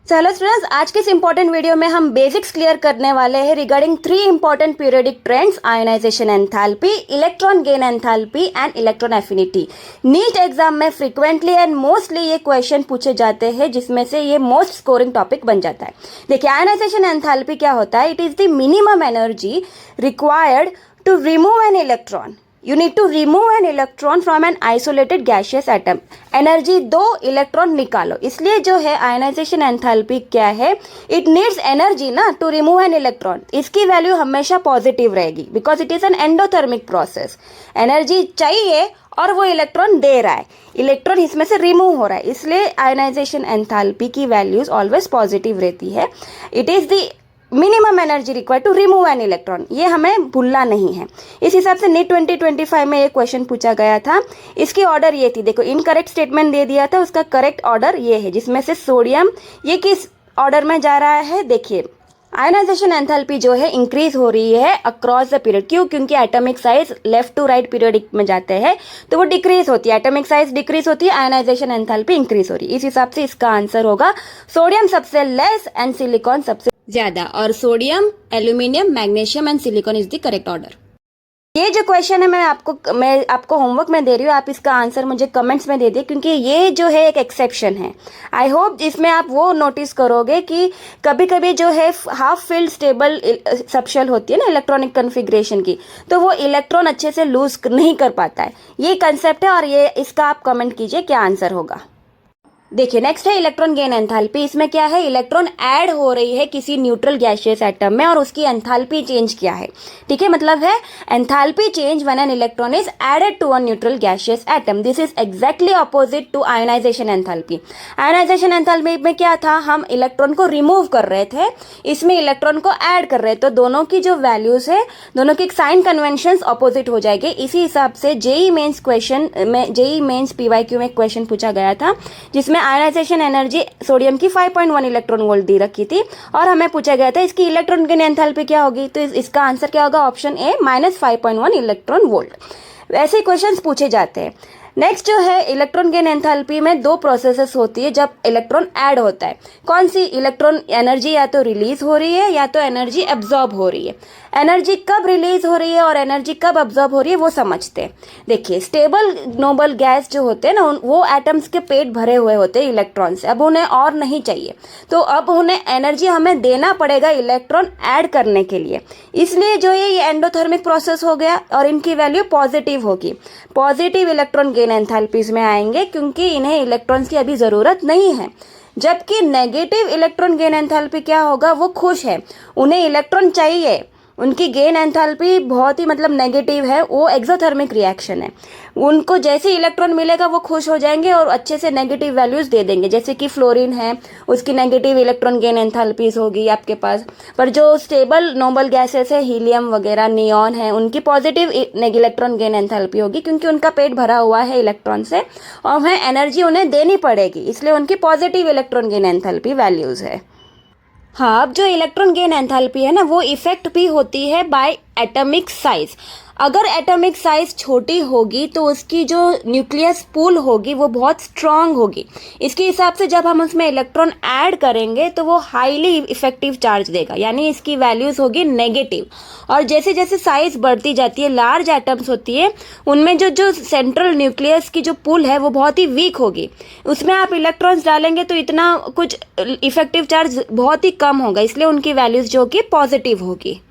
चलो स्टूडेंट्स, आज के इस इंपॉर्टेंट वीडियो में हम बेसिक्स क्लियर करने वाले हैं regarding 3 important periodic trends, ionisation enthalpy, electron gain enthalpy and electron affinity. NEET exam में फ्रीक्वेंटली एंड मोस्टली ये क्वेश्चन पूछे जाते हैं, जिसमें से ये मोस्ट स्कोरिंग टॉपिक बन जाता है। देखिए, आयोनाइजेशन एंथैल्पी क्या होता है? It is the minimum energy required to remove an electron. You need to remove an electron from an isolated gaseous atom. Energy 2 electron निकालो। इसलिए जो है आयोनाइजेशन एंथैल्पी क्या है? इट नीड्स एनर्जी ना टू रिमूव एन इलेक्ट्रॉन। इसकी value हमेशा positive रहेगी because it is an endothermic process. Energy चाहिए और वो इलेक्ट्रॉन दे रहा है, इलेक्ट्रॉन इसमें से रिमूव हो रहा है, इसलिए आयोनाइजेशन एंथैल्पी की वैल्यूज ऑलवेज पॉजिटिव रहती है। It is the minimum energy required to remove an electron, ये हमें भूलना नहीं है। इस हिसाब से नीट 2025 में ये क्वेश्चन पूछा गया था। इसकी ऑर्डर ये थी, देखो इनकरेक्ट स्टेटमेंट दे दिया था, उसका करेक्ट ऑर्डर ये है, जिसमें से सोडियम ये किस ऑर्डर में जा रहा है? देखिए, आयोनाइजेशन एंथैल्पी जो है इंक्रीज हो रही है अक्रॉस द पीरियड। क्यों? क्योंकि atomic size left to right periodic में जाते हैं तो वो डिक्रीज होती है, एटॉमिक साइज डिक्रीज होती है, आयोनाइजेशन एंथैल्पी इंक्रीज हो रही है। इस हिसाब से इसका आंसर होगा सोडियम सबसे लेस एंड सिलिकॉन सबसे ज्यादा, और sodium, aluminium, magnesium and silicon is the correct order. ये जो क्वेश्चन है मैं आपको होमवर्क में दे रही हूँ, आप इसका आंसर मुझे कमेंट्स में दे दिए, क्योंकि ये जो है एक एक्सेप्शन है। आई होप इसमें आप वो नोटिस करोगे कि कभी कभी जो है हाफ फील्ड स्टेबल सबशेल होती है ना इलेक्ट्रॉनिक कन्फिग्रेशन की, तो वो इलेक्ट्रॉन अच्छे से लूज नहीं कर पाता है। ये कंसेप्ट है और ये इसका आप कमेंट कीजिए क्या आंसर होगा। देखिए, नेक्स्ट है इलेक्ट्रॉन गेन एंथैल्पी। इसमें क्या है? इलेक्ट्रॉन ऐड हो रही है किसी न्यूट्रल गैसियस एटम में और उसकी एंथैल्पी चेंज किया है। ठीक है, मतलब है enthalpy change when an electron is added to a neutral gaseous atom. This is exactly opposite to ionisation enthalpy. Ionisation enthalpy में क्या था? हम इलेक्ट्रॉन को रिमूव कर रहे थे, इसमें इलेक्ट्रॉन को ऐड कर रहे थे, तो दोनों की जो वैल्यूज है, दोनों की साइन कन्वेंशन ऑपोजिट हो जाएंगे। इसी हिसाब से जेई मेन्स क्वेश्चन में, जेई मेन्स पीवाईक्यू में क्वेश्चन पूछा गया था, जिसमें आयोनाइजेशन एनर्जी सोडियम की 5.1 इलेक्ट्रॉन वोल्ट दी रखी थी और हमें पूछा गया था इसकी इलेक्ट्रॉन गेन एंथैल्पी क्या होगी। तो इसका आंसर क्या होगा? Option A -5.1 electron volt. वैसे क्वेश्चंस पूछे जाते हैं। नेक्स्ट जो है इलेक्ट्रॉन गेन एंथैल्पी में 2 प्रोसेसेस होती है जब इलेक्ट्रॉन ऐड होता है। कौन सी? इलेक्ट्रॉन एनर्जी या तो रिलीज हो रही है या तो एनर्जी एब्जॉर्ब हो रही है। एनर्जी कब रिलीज हो रही है और एनर्जी कब एब्जॉर्ब हो रही है वो समझते हैं। देखिए, स्टेबल नोबल गैस जो होते हैं ना, वो एटम्स के पेट भरे हुए होते हैं इलेक्ट्रॉन से, अब उन्हें और नहीं चाहिए, तो अब उन्हें एनर्जी हमें देना पड़ेगा इलेक्ट्रॉन ऐड करने के लिए। इसलिए जो ये एंडोथर्मिक प्रोसेस हो गया और इनकी वैल्यू पॉजिटिव होगी। पॉजिटिव इलेक्ट्रॉन गेन एंथैल्पीज में आएंगे क्योंकि इन्हें इलेक्ट्रॉन्स की अभी ज़रूरत नहीं है। जबकि नेगेटिव इलेक्ट्रॉन गेन एंथैल्पी क्या होगा? वो खुश है, उन्हें इलेक्ट्रॉन चाहिए, उनकी गेन एंथैल्पी बहुत ही मतलब नेगेटिव है, वो एक्सोथर्मिक रिएक्शन है। उनको जैसे इलेक्ट्रॉन मिलेगा वो खुश हो जाएंगे और अच्छे से नेगेटिव वैल्यूज दे देंगे। जैसे कि फ्लोरीन है, उसकी नेगेटिव इलेक्ट्रॉन गेन एंथैल्पीज होगी आपके पास, पर जो स्टेबल नोबल गैसेस है, हीलियम वगैरह, नियॉन है, उनकी पॉजिटिव इलेक्ट्रॉन गेन एंथैल्पी होगी क्योंकि उनका पेट भरा हुआ है इलेक्ट्रॉन से और वह एनर्जी उन्हें देनी पड़ेगी, इसलिए उनकी positive electron gain enthalpy values है। हाँ, अब जो इलेक्ट्रॉन गेन एंथैल्पी है ना, वो इफेक्ट भी होती है बाय एटॉमिक साइज। अगर एटॉमिक साइज छोटी होगी तो उसकी जो न्यूक्लियस पूल होगी वो बहुत स्ट्रांग होगी। इसके हिसाब से जब हम उसमें इलेक्ट्रॉन ऐड करेंगे तो वो हाईली इफेक्टिव चार्ज देगा, यानी इसकी वैल्यूज होगी नेगेटिव। और जैसे जैसे साइज बढ़ती जाती है, लार्ज एटम्स होती है, उनमें जो सेंट्रल न्यूक्लियस की जो पुल है वो बहुत ही वीक होगी, उसमें आप इलेक्ट्रॉन्स डालेंगे तो इतना कुछ इफेक्टिव चार्ज बहुत ही कम होगा, इसलिए उनकी वैल्यूज जो कि पॉजिटिव होगी।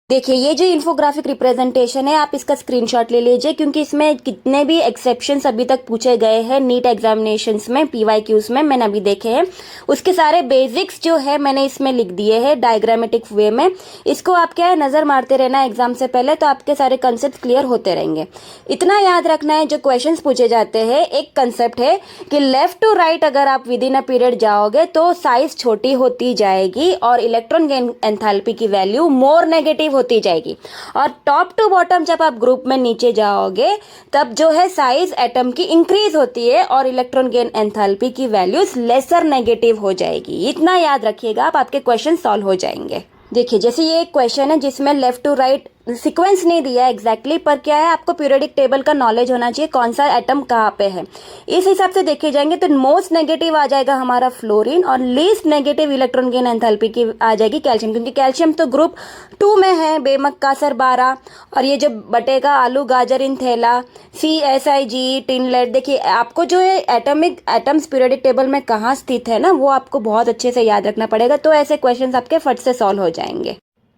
देखिए, ये जो इन्फोग्राफिक रिप्रेजेंटेशन है आप इसका स्क्रीनशॉट ले लीजिए, क्योंकि इसमें कितने भी एक्सेप्शंस अभी तक पूछे गए हैं नीट एग्जामिनेशंस में, पीवाईक्यूज में मैंने अभी देखे हैं, उसके सारे बेसिक्स जो है मैंने इसमें लिख दिए हैं डायग्रामेटिक वे में। इसको आप क्या है नज़र मारते रहना एग्जाम से पहले, तो आपके सारे कंसेप्ट क्लियर होते रहेंगे। इतना याद रखना है, जो क्वेश्चन पूछे जाते हैं, एक कंसेप्ट है कि लेफ्ट टू राइट अगर आप विद इन अ पीरियड जाओगे तो साइज छोटी होती जाएगी और इलेक्ट्रॉन गेन एंथैल्पी की वैल्यू मोर नेगेटिव होती जाएगी, और टॉप टू बॉटम जब आप ग्रुप में नीचे जाओगे तब जो है साइज एटम की इंक्रीज होती है और इलेक्ट्रॉन गेन एंथैल्पी की वैल्यूज लेसर नेगेटिव हो जाएगी। इतना याद रखिएगा, आप आपके क्वेश्चन सॉल्व हो जाएंगे। देखिए, जैसे ये एक क्वेश्चन है जिसमें लेफ्ट टू राइट सीक्वेंस नहीं दिया एग्जैक्टली, पर क्या है आपको पीरियोडिक टेबल का नॉलेज होना चाहिए कौन सा एटम कहाँ पे है। इस हिसाब से देखे जाएंगे तो मोस्ट नेगेटिव आ जाएगा हमारा फ्लोरीन और least negative electron gain enthalpy की आ जाएगी कैल्शियम, क्योंकि कैल्शियम तो ग्रुप 2 में है, बेमक कासर 12, और ये जो बटेगा आलू गाजर इन थैला CSIG टिनलेट। देखिए आपको जो है एटम्स पीरियोडिक टेबल में कहाँ स्थित है ना, वो आपको बहुत अच्छे से याद रखना पड़ेगा, तो ऐसे क्वेश्चन आपके फट से सॉल्व हो जाएंगे।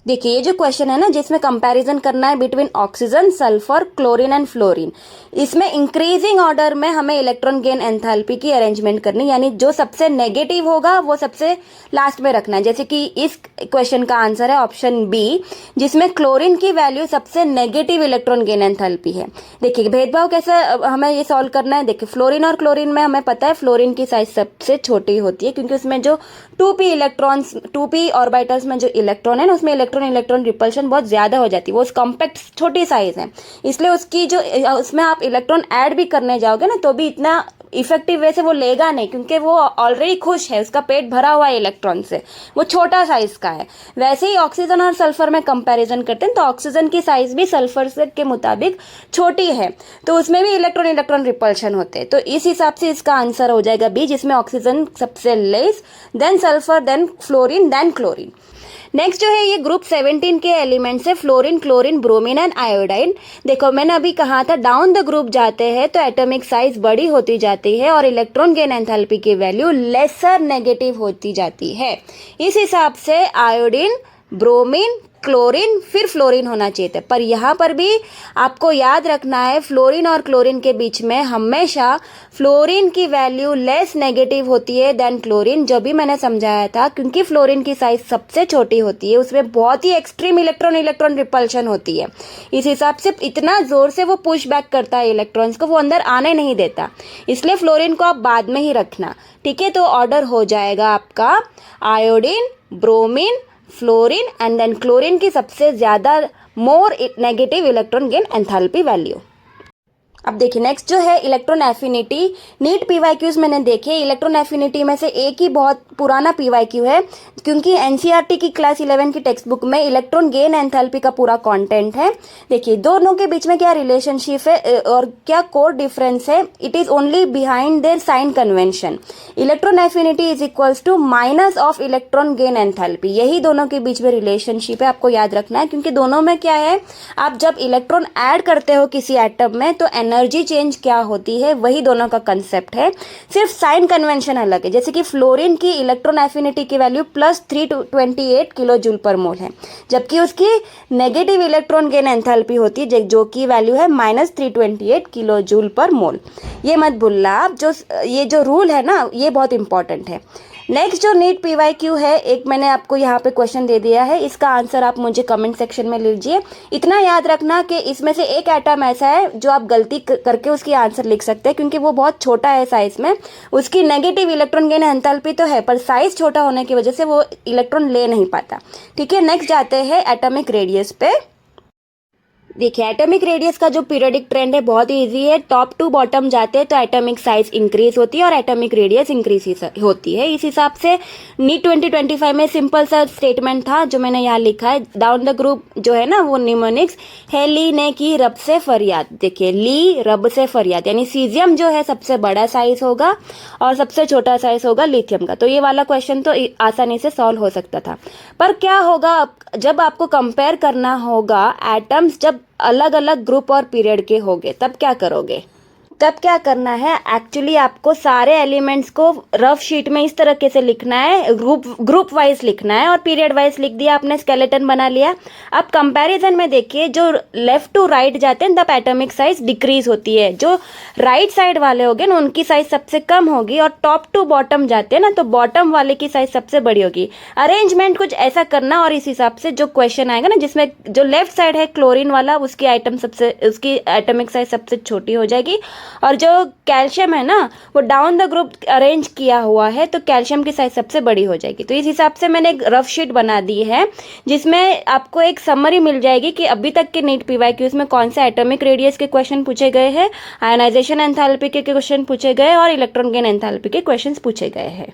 देखिए ये जो क्वेश्चन है ना जिसमें कंपैरिजन करना है between oxygen, sulphur, chlorine and fluorine, इसमें इंक्रीजिंग ऑर्डर में हमें इलेक्ट्रॉन गेन एंथैल्पी की अरेंजमेंट करनी, यानी जो सबसे नेगेटिव होगा वो सबसे लास्ट में रखना है। जैसे कि इस क्वेश्चन का आंसर है ऑप्शन बी, जिसमें क्लोरीन की वैल्यू सबसे नेगेटिव इलेक्ट्रॉन गेन एंथैल्पी है। देखिए भेदभाव कैसे हमें ये सॉल्व करना है। देखिए फ्लोरीन और क्लोरीन में हमें पता है फ्लोरीन की साइज सबसे छोटी होती है, क्योंकि उसमें जो 2p ऑर्बिटल्स में जो इलेक्ट्रॉन है ना, उसमें इलेक्ट्रॉन रिपल्शन बहुत ज्यादा हो जाती है, वो कॉम्पैक्ट छोटी साइज है, इसलिए उसकी जो उसमें आप इलेक्ट्रॉन ऐड भी करने जाओगे ना तो भी इतना इफेक्टिव वे से वो लेगा नहीं, क्योंकि वो ऑलरेडी खुश है, उसका पेट भरा हुआ है इलेक्ट्रॉन से, वो छोटा साइज का है। वैसे ही ऑक्सीजन और सल्फर में कंपैरिजन करते हैं तो ऑक्सीजन की साइज भी सल्फर से के मुताबिक छोटी है, तो उसमें भी इलेक्ट्रॉन रिपल्शन होते हैं। तो इस हिसाब से इसका आंसर हो जाएगा बी, जिसमें ऑक्सीजन सबसे less, then sulphur, then fluorine, then chlorine. Next जो है ये ग्रुप 17 के एलिमेंट्स है fluorine, chlorine, bromine and iodine. देखो मैंने अभी कहा था डाउन द ग्रुप जाते हैं तो एटॉमिक साइज बड़ी होती जाती है और इलेक्ट्रॉन गेन एंथैल्पी की वैल्यू लेसर नेगेटिव होती जाती है। इस हिसाब से आयोडीन, ब्रोमीन, क्लोरीन, फिर फ्लोरीन होना चाहिए था, पर यहाँ पर भी आपको याद रखना है फ्लोरीन और क्लोरीन के बीच में हमेशा फ्लोरीन की वैल्यू लेस नेगेटिव होती है देन क्लोरीन, जो भी मैंने समझाया था, क्योंकि फ्लोरीन की साइज सबसे छोटी होती है, उसमें बहुत ही एक्सट्रीम इलेक्ट्रॉन रिपल्शन होती है। इस हिसाब से इतना जोर से वो पुश बैक करता है इलेक्ट्रॉन्स को, वो अंदर आने नहीं देता, इसलिए फ्लोरीन को आप बाद में ही रखना, ठीक है। तो ऑर्डर हो जाएगा आपका iodine, bromine, fluorine and then chlorine की सबसे ज्यादा more negative electron gain enthalpy value. अब देखिए नेक्स्ट जो है इलेक्ट्रॉन एफिनिटी। नीट PYQs मैंने देखे, इलेक्ट्रॉन एफिनिटी में से एक ही बहुत पुराना PYQ है, क्योंकि NCERT की क्लास 11 की टेक्स्ट बुक में इलेक्ट्रॉन गेन एंथैल्पी का पूरा कंटेंट है। देखिए दोनों के बीच में क्या रिलेशनशिप है और क्या कोर डिफरेंस है, it is only behind their sign convention. Electron affinity is equals to minus of electron gain enthalpy, यही दोनों के बीच में रिलेशनशिप है, आपको याद रखना है, क्योंकि दोनों में क्या है, आप जब इलेक्ट्रॉन ऐड करते हो किसी एटम में तो एनर्जी चेंज क्या होती है, वही दोनों का कंसेप्ट है, सिर्फ साइन कन्वेंशन अलग है। जैसे कि फ्लोरीन की इलेक्ट्रॉन एफिनिटी की वैल्यू +328 किलो जूल पर मोल है, जबकि उसकी नेगेटिव इलेक्ट्रॉन गेन एंथैल्पी होती है जो की वैल्यू है -328 किलो जूल पर मोल। ये मत भूलना आप, ये जो रूल है ना ये बहुत इंपॉर्टेंट है। नेक्स्ट जो नीट PYQ है, एक मैंने आपको यहाँ पे क्वेश्चन दे दिया है, इसका आंसर आप मुझे कमेंट सेक्शन में लीजिए। इतना याद रखना कि इसमें से एक एटम ऐसा है जो आप गलती करके उसकी आंसर लिख सकते हैं, क्योंकि वो बहुत छोटा है साइज में, उसकी नेगेटिव इलेक्ट्रॉन गेन एंथैल्पी तो है पर साइज छोटा होने की वजह से वो इलेक्ट्रॉन ले नहीं पाता, ठीक है। नेक्स्ट जाते हैं एटॉमिक रेडियस पे। देखिए एटॉमिक रेडियस का जो पीरियोडिक ट्रेंड है बहुत ही इजी है, टॉप टू बॉटम जाते हैं तो एटॉमिक साइज इंक्रीज होती है और एटॉमिक रेडियस इंक्रीज होती है। इस हिसाब से नीट 2025 में सिंपल सा स्टेटमेंट था जो मैंने यहाँ लिखा है, डाउन द ग्रुप जो है ना वो निमोनिक्स है, ली ने की रब से फरियाद। देखिए ली रब से फरियाद, यानी सीजियम जो है सबसे बड़ा साइज होगा और सबसे छोटा साइज होगा लिथियम का। तो ये वाला क्वेश्चन तो आसानी से सॉल्व हो सकता था, पर क्या होगा जब आपको कंपेयर करना होगा एटम्स जब अलग अलग ग्रुप और पीरियड के होंगे, तब क्या करोगे? तब क्या करना है, एक्चुअली आपको सारे एलिमेंट्स को रफ शीट में इस तरीके से लिखना है, ग्रुप वाइज लिखना है और पीरियड वाइज लिख दिया, आपने स्केलेटन बना लिया। अब कंपैरिजन में देखिए जो लेफ्ट टू राइट जाते हैं तब एटॉमिक साइज डिक्रीज होती है, जो राइट साइड वाले होंगे ना उनकी साइज सबसे कम होगी, और टॉप टू बॉटम जाते हैं ना तो बॉटम वाले की साइज सबसे बड़ी होगी। अरेंजमेंट कुछ ऐसा करना और इस हिसाब से जो क्वेश्चन आएगा ना जिसमें जो लेफ्ट साइड है क्लोरीन वाला उसकी एटॉमिक साइज सबसे छोटी हो जाएगी, और जो कैल्शियम है ना वो डाउन द ग्रुप अरेंज किया हुआ है तो कैल्शियम की साइज सबसे बड़ी हो जाएगी। तो इस हिसाब से मैंने एक रफ शीट बना दी है जिसमें आपको एक समरी मिल जाएगी कि अभी तक के नीट PYQs में कौन से एटॉमिक रेडियस के क्वेश्चन पूछे गए हैं, आयनाइजेशन एंथैल्पी के क्वेश्चन पूछे गए और इलेक्ट्रॉन गेन एंथैल्पी के क्वेश्चन पूछे गए हैं।